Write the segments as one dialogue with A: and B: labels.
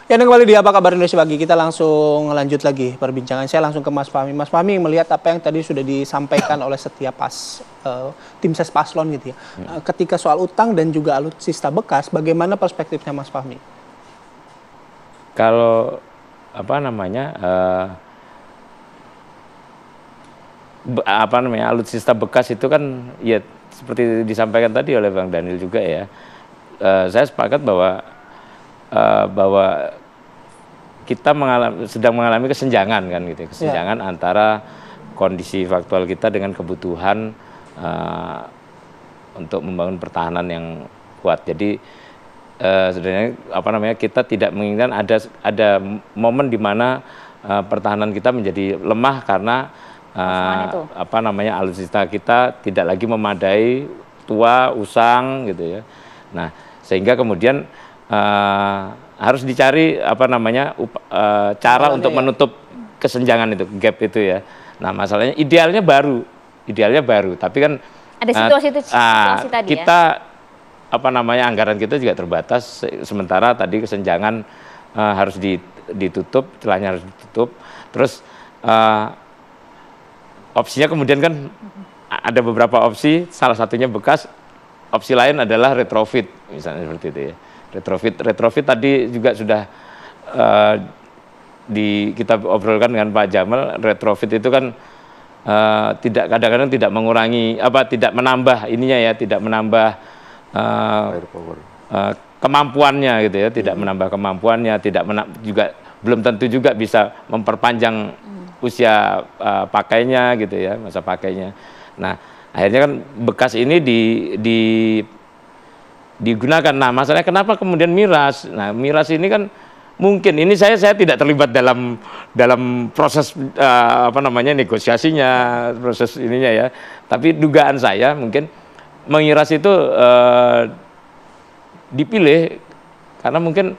A: Ya, dan kembali di Apa Kabar Indonesia Pagi, kita langsung lanjut lagi perbincangan. Saya langsung ke Mas Fahmi. Mas Fahmi melihat apa yang tadi sudah disampaikan oleh setiap tim ses paslon gitu ya. Ketika soal utang dan juga alutsista bekas, bagaimana perspektifnya Mas Fahmi?
B: Kalau alutsista bekas itu kan ya seperti disampaikan tadi oleh Bang Daniel juga ya. Saya sepakat bahwa kita sedang mengalami kesenjangan kan gitu, kesenjangan antara kondisi faktual kita dengan kebutuhan untuk membangun pertahanan yang kuat. Jadi sebenarnya kita tidak menginginkan ada momen di mana pertahanan kita menjadi lemah karena alutsista kita tidak lagi memadai, tua, usang gitu ya. Nah, sehingga kemudian harus dicari cara untuk menutup kesenjangan itu, gap itu ya. Nah, masalahnya idealnya baru, tapi kan
C: ada situasi tadi
B: kita anggaran kita juga terbatas, sementara tadi kesenjangan harus ditutup, celahnya harus ditutup. Terus opsinya kemudian kan ada beberapa opsi, salah satunya bekas, opsi lain adalah retrofit misalnya seperti itu ya. Retrofit tadi juga sudah kita obrolkan dengan Pak Jamal. Retrofit itu kan kadang-kadang tidak mengurangi tidak menambah tidak menambah kemampuannya gitu ya, tidak menambah kemampuannya, juga belum tentu juga bisa memperpanjang usia pakainya gitu ya, masa pakainya. Nah, akhirnya kan bekas ini digunakan. Nah, masalahnya kenapa kemudian miras? Nah, miras ini kan mungkin ini saya tidak terlibat dalam proses negosiasinya, proses ininya ya. Tapi dugaan saya mungkin miras itu dipilih karena mungkin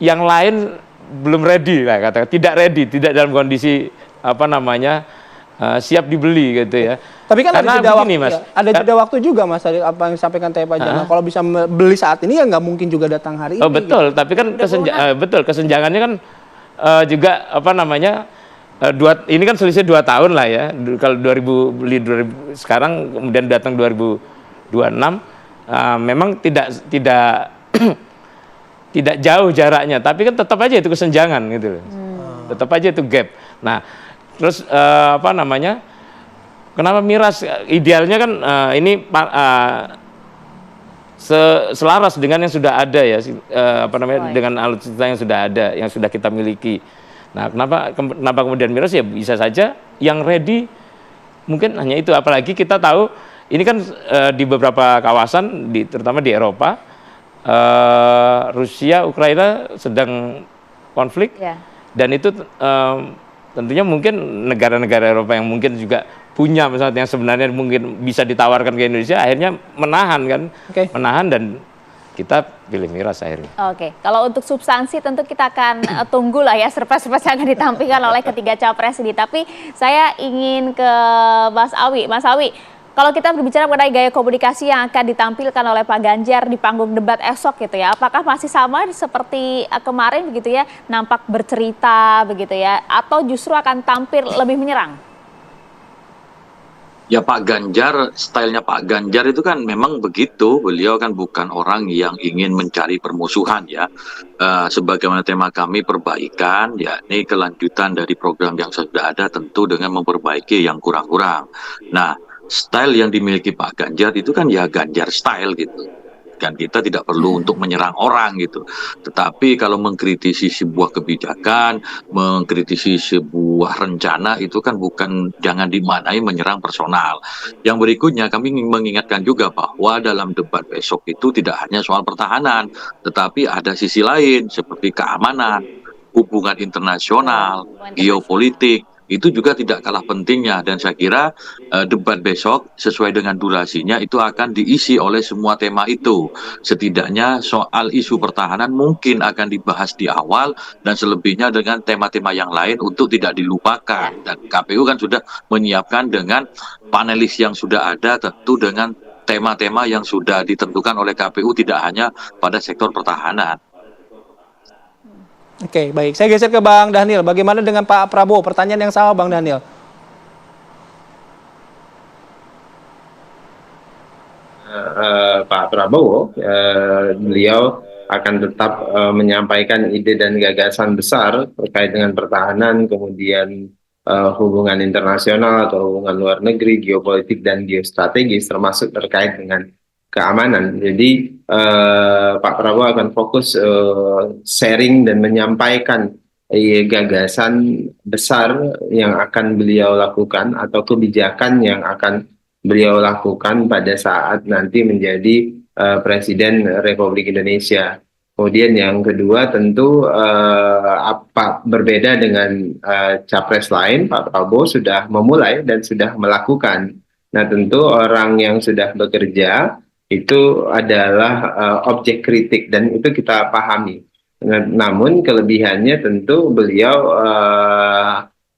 B: yang lain belum ready lah, katakan tidak dalam kondisi siap dibeli gitu ya.
A: Tapi kan
B: karena
A: ada jeda waktu juga Mas, apa yang disampaikan Pak Jamal. Kalau bisa beli saat ini ya nggak mungkin juga datang hari ini.
B: Oh betul, gitu. Tapi kan kesenjangannya kan juga ini kan selisih 2 tahun lah ya. Kalau 2000 beli 2000 sekarang kemudian datang 2026, memang tidak tidak jauh jaraknya, tapi kan tetap aja itu kesenjangan gitu loh. Tetap aja itu gap. Nah, terus kenapa miras? Idealnya kan ini selaras dengan yang sudah ada ya, dengan alutsista yang sudah ada, yang sudah kita miliki. Nah, kenapa kemudian miras? Ya bisa saja yang ready mungkin hanya itu. Apalagi kita tahu ini kan di beberapa kawasan, terutama di Eropa, Rusia, Ukraina sedang konflik, dan itu tentunya mungkin negara-negara Eropa yang mungkin juga punya misalnya yang sebenarnya mungkin bisa ditawarkan ke Indonesia, akhirnya menahan dan kita pilih miras akhirnya.
C: Oke, kalau untuk substansi tentu kita akan tunggu lah ya surprise-surprise yang akan ditampilkan oleh ketiga capres ini. Tapi saya ingin ke Mas Awi. Mas Awi, kalau kita berbicara mengenai gaya komunikasi yang akan ditampilkan oleh Pak Ganjar di panggung debat esok gitu ya, apakah masih sama seperti kemarin begitu ya, nampak bercerita begitu ya, atau justru akan tampil lebih menyerang?
D: Ya Pak Ganjar, stylenya Pak Ganjar itu kan memang begitu. Beliau kan bukan orang yang ingin mencari permusuhan ya. Sebagaimana tema kami perbaikan, ya ini kelanjutan dari program yang sudah ada tentu dengan memperbaiki yang kurang-kurang. Nah, style yang dimiliki Pak Ganjar itu kan ya Ganjar style gitu. Kan kita tidak perlu untuk menyerang orang gitu. Tetapi kalau mengkritisi sebuah kebijakan, mengkritisi sebuah rencana itu kan jangan dimaknai menyerang personal. Yang berikutnya kami ingin mengingatkan juga bahwa dalam debat besok itu tidak hanya soal pertahanan, tetapi ada sisi lain seperti keamanan, hubungan internasional, geopolitik. Itu juga tidak kalah pentingnya, dan saya kira debat besok sesuai dengan durasinya itu akan diisi oleh semua tema itu. Setidaknya soal isu pertahanan mungkin akan dibahas di awal, dan selebihnya dengan tema-tema yang lain untuk tidak dilupakan. Dan KPU kan sudah menyiapkan dengan panelis yang sudah ada, tentu dengan tema-tema yang sudah ditentukan oleh KPU tidak hanya pada sektor pertahanan.
A: Oke, baik. Saya geser ke Bang Daniel. Bagaimana dengan Pak Prabowo? Pertanyaan yang sama, Bang Daniel.
E: Pak Prabowo, beliau akan tetap menyampaikan ide dan gagasan besar terkait dengan pertahanan, kemudian hubungan internasional atau hubungan luar negeri, geopolitik dan geostrategis, termasuk terkait dengan keamanan. Jadi Pak Prabowo akan fokus sharing dan menyampaikan gagasan besar yang akan beliau lakukan atau kebijakan yang akan beliau lakukan pada saat nanti menjadi Presiden Republik Indonesia. Kemudian yang kedua tentu apa berbeda dengan capres lain, Pak Prabowo sudah memulai dan sudah melakukan. Nah tentu orang yang sudah bekerja itu adalah objek kritik dan itu kita pahami. Namun kelebihannya tentu beliau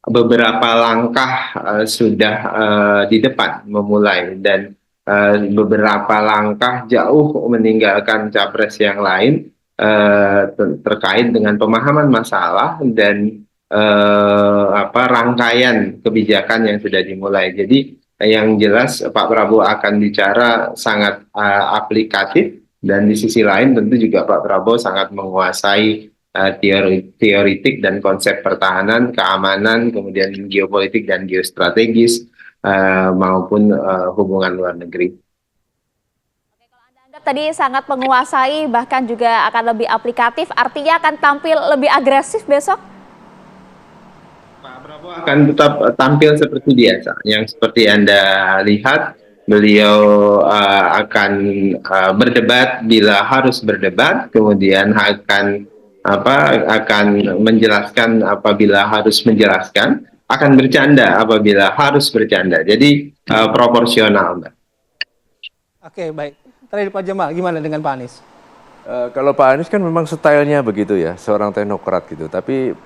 E: beberapa langkah sudah di depan memulai dan beberapa langkah jauh meninggalkan capres yang lain terkait dengan pemahaman masalah dan rangkaian kebijakan yang sudah dimulai. Jadi yang jelas Pak Prabowo akan bicara sangat aplikatif dan di sisi lain tentu juga Pak Prabowo sangat menguasai teoritik dan konsep pertahanan, keamanan, kemudian geopolitik dan geostrategis maupun hubungan luar negeri.
C: Oke, kalau Anda anggap tadi sangat menguasai, bahkan juga akan lebih aplikatif, artinya akan tampil lebih agresif besok?
E: Pak Prabowo akan tetap tampil seperti biasa. Yang seperti Anda lihat, beliau akan berdebat bila harus berdebat, kemudian akan menjelaskan apabila harus menjelaskan, akan bercanda apabila harus bercanda. Jadi proporsional, Mbak.
A: Oke, baik. Terakhir Pak Jamal, gimana dengan Pak Anies?
F: Kalau Pak Anies kan memang stylenya begitu ya, seorang teknokrat gitu. Tapi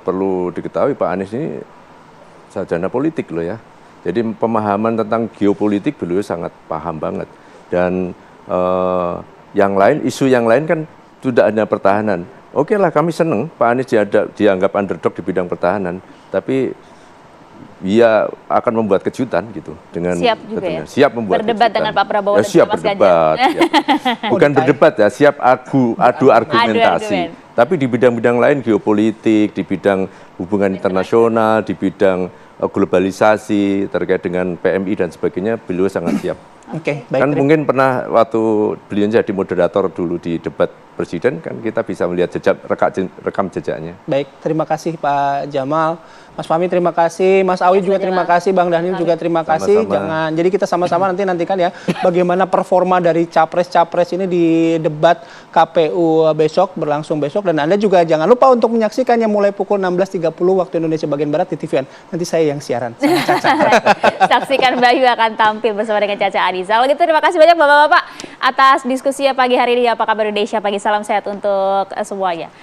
F: perlu diketahui Pak Anies ini sarjana politik loh ya. Jadi pemahaman tentang geopolitik beliau sangat paham banget. Dan yang lain, isu yang lain kan sudah ada pertahanan. Oke lah, kami senang Pak Anies dianggap underdog di bidang pertahanan, tapi dia akan membuat kejutan gitu dengan
C: siap juga ya?
F: Siap membuat
C: berdebat
F: kejutan.
C: dengan Pak Prabowo
F: Ya,
C: dan
F: siap
C: Mas
F: berdebat.
C: Ganjar.
F: Ya. Bukan berdebat ya, siap adu argumentasi. Tapi di bidang-bidang lain, geopolitik, di bidang hubungan internasional, di bidang globalisasi terkait dengan PMI dan sebagainya, beliau sangat siap.
A: Oke, baik.
F: Kan mungkin pernah waktu beliau jadi moderator dulu di debat presiden, kan kita bisa melihat rekam jejaknya.
A: Baik, terima kasih Pak Jamal. Mas Fahmi terima kasih, Mas Awi juga terima kasih, Bang Daniel juga terima kasih.
F: Sama-sama.
A: Jadi kita sama-sama nantikan ya bagaimana performa dari capres-capres ini di debat KPU besok, berlangsung besok, dan Anda juga jangan lupa untuk menyaksikannya mulai pukul 16.30 waktu Indonesia bagian Barat di TVN. Nanti saya yang siaran sama Caca.
C: Saksikan Bayu akan tampil bersama dengan Caca Adisa. Kalau gitu terima kasih banyak Bapak-bapak atas diskusinya pagi hari ini. Apa kabar Indonesia? Pagi, salam sehat untuk semuanya.